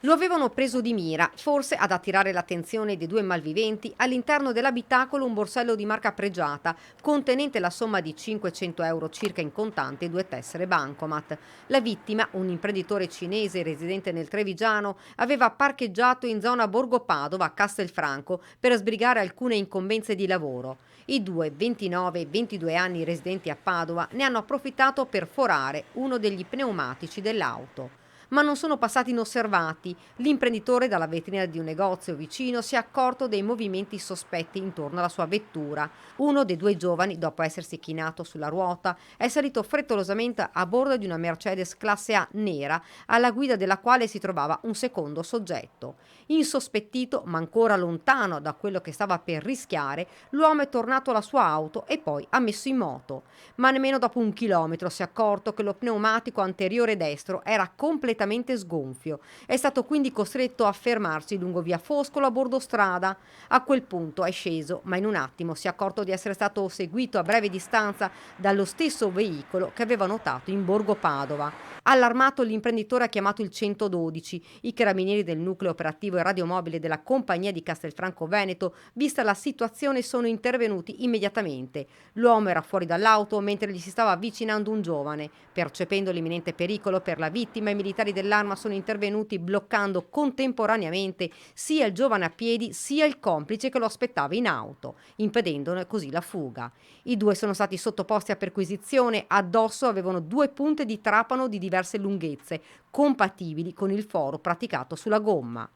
Lo avevano preso di mira, forse ad attirare l'attenzione dei due malviventi, all'interno dell'abitacolo un borsello di marca pregiata, contenente la somma di 500 euro circa in contanti e due tessere bancomat. La vittima, un imprenditore cinese residente nel Trevigiano, aveva parcheggiato in zona Borgo Padova, a Castelfranco, per sbrigare alcune incombenze di lavoro. I due, 29 e 22 anni residenti a Padova, ne hanno approfittato per forare uno degli pneumatici dell'auto. Ma non sono passati inosservati. L'imprenditore dalla vetrina di un negozio vicino si è accorto dei movimenti sospetti intorno alla sua vettura. Uno dei due giovani, dopo essersi chinato sulla ruota, è salito frettolosamente a bordo di una Mercedes classe A nera, alla guida della quale si trovava un secondo soggetto. Insospettito, ma ancora lontano da quello che stava per rischiare, l'uomo è tornato alla sua auto e poi ha messo in moto. Ma nemmeno dopo un chilometro si è accorto che lo pneumatico anteriore destro era completamente sgonfio. È stato quindi costretto a fermarsi lungo via Foscolo a bordo strada. A quel punto è sceso, ma in un attimo si è accorto di essere stato seguito a breve distanza dallo stesso veicolo che aveva notato in Borgo Padova. Allarmato, l'imprenditore ha chiamato il 112. I carabinieri del nucleo operativo e radiomobile della compagnia di Castelfranco Veneto, vista la situazione, sono intervenuti immediatamente. L'uomo era fuori dall'auto mentre gli si stava avvicinando un giovane. Percependo l'imminente pericolo per la vittima, i militari dell'Arma sono intervenuti bloccando contemporaneamente sia il giovane a piedi sia il complice che lo aspettava in auto, impedendone così la fuga. I due sono stati sottoposti a perquisizione, addosso avevano due punte di trapano di diverse lunghezze, compatibili con il foro praticato sulla gomma.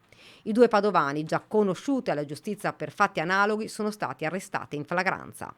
I due padovani, già conosciuti alla giustizia per fatti analoghi, sono stati arrestati in flagranza.